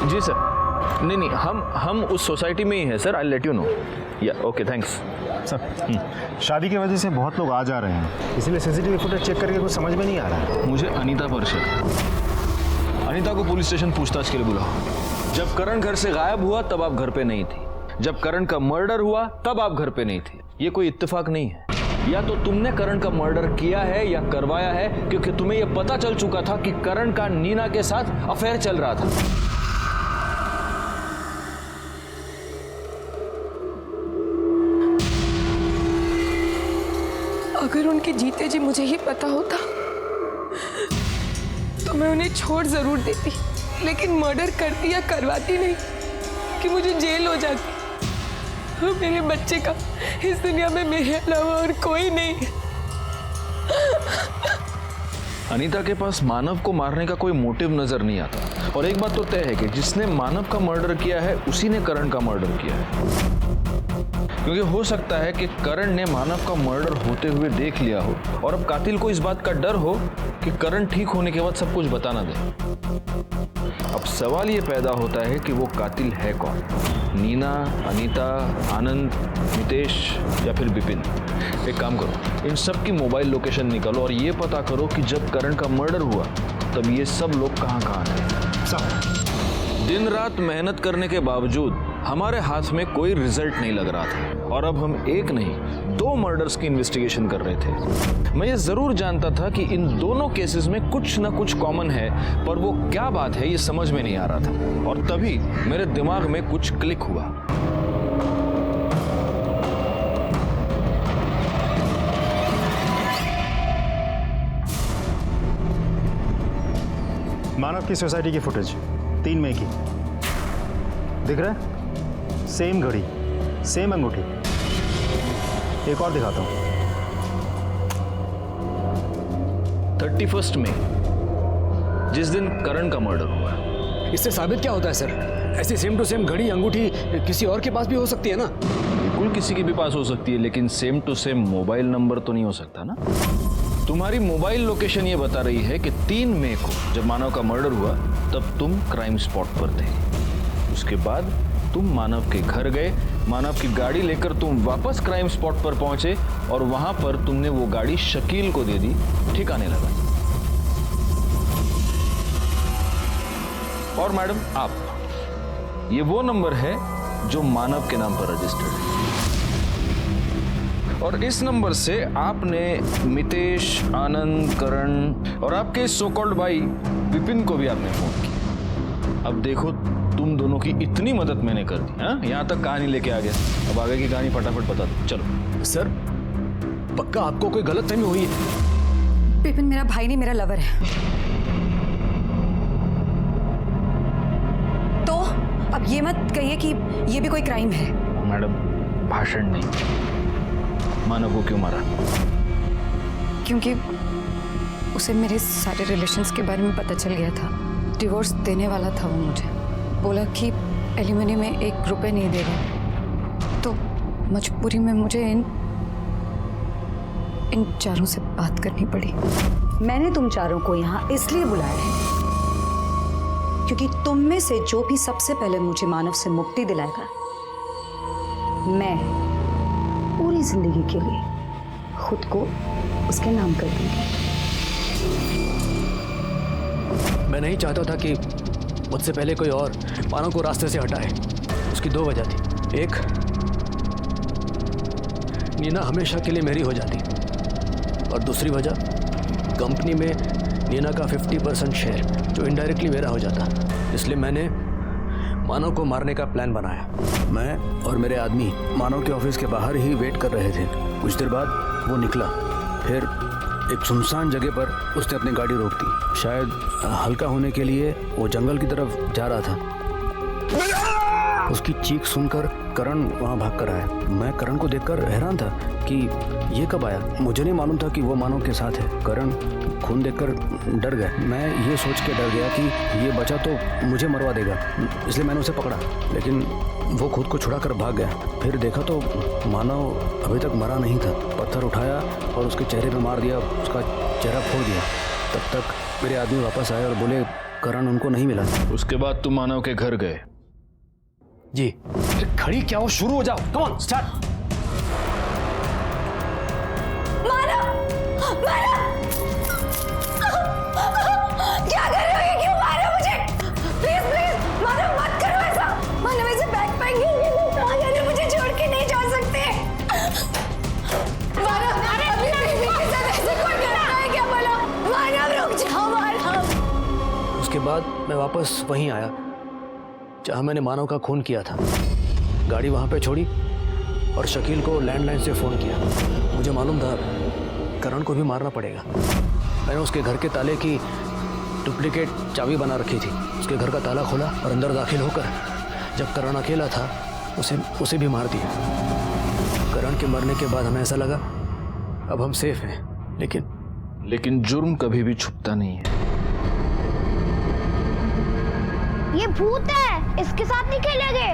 जी सर। नहीं, हम उस सोसाइटी में ही हैं sir. I let you know. या ओके, थैंक्स सर। शादी की वजह से बहुत लोग आ जा रहे हैं, इसलिए सीसीटीवी फुटेज चेक करके कुछ समझ में नहीं आ रहा है। मुझे अनीता पर शक है। अनीता को पुलिस स्टेशन पूछताछ के लिए बुलाओ। जब करण घर से गायब हुआ तब आप घर पे नहीं थी, जब करण का मर्डर हुआ तब आप घर पे नहीं थी। ये कोई इत्तेफाक नहीं है। या तो तुमने करण का मर्डर किया है या करवाया है, क्योंकि तुम्हें यह पता चल चुका था कि करण का नीना के साथ अफेयर चल रहा था। अगर उनके जीते जी मुझे ही पता होता तो मैं उन्हें छोड़ जरूर देती, लेकिन मर्डर करती या करवाती नहीं कि मुझे जेल हो जाती। और मेरे बच्चे का इस दुनिया में मेरे अलावा और कोई नहीं। अनीता के पास मानव को मारने का कोई मोटिव नजर नहीं आता। और एक बात तो तय है कि जिसने मानव का मर्डर किया है उसी ने करण का मर्डर किया है। क्योंकि हो सकता है कि करण ने मानव का मर्डर होते हुए देख लिया हो और अब कातिल को इस बात का डर हो कि करण ठीक होने के बाद सब कुछ बता ना दे। अब सवाल ये पैदा होता है कि वो कातिल है कौन? नीना, अनीता, आनंद, मितेश या फिर विपिन? एक काम करो, इन सब की मोबाइल लोकेशन निकालो और ये पता करो कि जब करण का मर्डर हुआ तब ये सब लोग कहाँ थे। सब दिन रात मेहनत करने के बावजूद हमारे हाथ में कोई रिजल्ट नहीं लग रहा था और अब हम एक नहीं 2 मर्डर्स की इन्वेस्टिगेशन कर रहे थे। मैं ये जरूर जानता था कि इन दोनों केसेस में कुछ ना कुछ कॉमन है, पर वो क्या बात है ये समझ में नहीं आ रहा था। और तभी मेरे दिमाग में कुछ क्लिक हुआ। मानव की सोसाइटी की फुटेज 3 मई की दिख रहा है? सेम घड़ी, सेम अंगूठी। एक और दिखाता हूं। 31 मई, जिस दिन करण का मर्डर हुआ। इससे साबित क्या होता है सर? ऐसी सेम टू सेम घड़ी अंगूठी किसी और के पास भी हो सकती है ना? बिल्कुल किसी के भी पास हो सकती है, लेकिन same to same mobile number तो नहीं हो सकता ना। तुम्हारी मोबाइल लोकेशन ये बता रही है कि 3 मई को जब मानव का मर्डर हुआ तब तुम क्राइम स्पॉट पर थे। उसके बाद तुम मानव के घर गए, मानव की गाड़ी लेकर तुम वापस क्राइम स्पॉट पर पहुंचे और वहां पर तुमने वो गाड़ी शकील को दे दी, ठिकाने लगा। और मैडम ये वो नंबर है जो मानव के नाम पर रजिस्टर्ड है। और इस नंबर से आपने मितेश, आनंद, करण और आपके सो कॉल्ड भाई विपिन को भी आपने फोन किया। अब देखो, तुम दोनों की इतनी मदद मैंने कर दी, हाँ? यहाँ तक कहानी लेके आ गया। अब आगे की कहानी फटाफट बता दो, चलो। सर, पक्का आपको कोई गलतफहमी हुई है? विपिन मेरा भाई नहीं, मेरा लवर है। तो अब ये मत कहिए कि ये भी कोई क्राइम है। मैडम, भाषण नहीं। मानव को क्यों मारा? क्योंकि उसे मेरे सारे रिलेशंस के बारे में पता चल गया था। डिवोर्स देने वाला था वो मुझे। बोला कि एलिमनी में 1 रुपए नहीं देगा। तो मजबूरी में मुझे इन चारों से बात करनी पड़ी। मैंने तुम चारों को यहाँ इसलिए बुलाया है क्योंकि तुम में से जो भी सबसे पहले मुझे मानव से मुक्ति दिलाएगा, मैं पूरी जिंदगी के लिए खुद को उसके नाम कर दूंगी। मैं नहीं चाहता था कि मुझसे पहले कोई और मानव को रास्ते से हटाए। उसकी 2 वजह थी। एक, नीना हमेशा के लिए मेरी हो जाती, और दूसरी वजह, कंपनी में नीना का 50% शेयर जो इनडायरेक्टली मेरा हो जाता। इसलिए मैंने मानव को मारने का प्लान बनाया। मैं और मेरे आदमी मानव के ऑफिस के बाहर ही वेट कर रहे थे। कुछ देर बाद वो निकला। फिर एक सुनसान जगह पर उसने अपनी गाड़ी रोक दी। शायद हल्का होने के लिए वो जंगल की तरफ जा रहा था। उसकी चीख सुनकर करण वहाँ भाग कर आया। मैं करण को देखकर हैरान था कि ये कब आया। मुझे नहीं मालूम था कि वो मानव के साथ है। करण खून देखकर डर गया। मैं ये सोच के डर गया कि ये बचा तो मुझे मरवा देगा, इसलिए मैंने उसे पकड़ा। लेकिन वो खुद को छुड़ाकर भाग गया। फिर देखा तो मानव अभी तक मरा नहीं था। पत्थर उठाया और उसके चेहरे पे मार दिया, उसका चेहरा फोड़ दिया। तब तक मेरे आदमी वापस आए और बोले करण उनको नहीं मिला। उसके बाद तुम मानव के घर गए? जी। खड़ी क्या हो, शुरू हो जाओ। Come on, start. क्या कर रहे हो? ये क्यों मार रहे हो मुझे? प्लीज प्लीज मानव, मत करो ऐसा। मानव ऐसे बैक पैक कहाँ जा रहे हो? मुझे छोड़ के नहीं जा सकते। मानव, अभी मेरे साथ ऐसे कोई करता है क्या? बोलो मानव, रुक जाओ मानव। उसके बाद मैं वापस वहीं आया जहाँ मैंने मानव का खून किया था। गाड़ी वहाँ पे छोड़ी और शकील को लैंडलाइन से फ़ोन किया। मुझे मालूम था करण को भी मारना पड़ेगा। मैंने उसके घर के ताले की डुप्लीकेट चाबी बना रखी थी। उसके घर का ताला खोला और अंदर दाखिल होकर जब करण अकेला था उसे भी मार दिया। करण के मरने के बाद हमें ऐसा लगा अब हम सेफ हैं। लेकिन जुर्म कभी भी छुपता नहीं है। ये भूत है, इसके साथ नहीं खेलेंगे।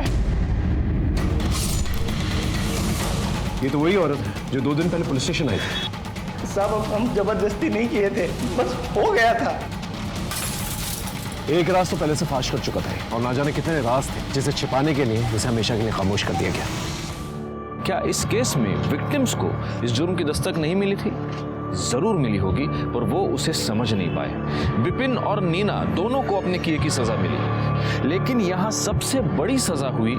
ये तो वही औरत है जो 2 दिन पहले पुलिस स्टेशन आई थी। साहब, हम जबरदस्ती नहीं किए थे, बस हो गया था। एक राज तो पहले से फाश कर चुका था और ना जाने कितने राज थे जिसे छिपाने के लिए उसे हमेशा के लिए खामोश कर दिया गया। क्या इस केस में विक्टिम्स को इस जुर्म की दस्तक नहीं मिली थी? जरूर मिली होगी, पर वो उसे समझ नहीं पाए। विपिन और नीना दोनों को अपने किए की सजा मिली, लेकिन यहाँ सबसे बड़ी सजा हुई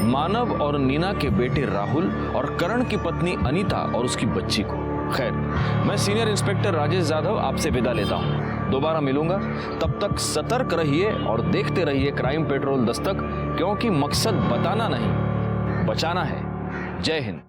मानव और नीना के बेटे राहुल और करण की पत्नी अनीता और उसकी बच्ची को। खैर, मैं सीनियर इंस्पेक्टर राजेश यादव आपसे विदा लेता हूँ। दोबारा मिलूंगा, तब तक सतर्क रहिए और देखते रहिए क्राइम पेट्रोल दस्तक, क्योंकि मकसद बताना नहीं, बचाना है। जय हिंद।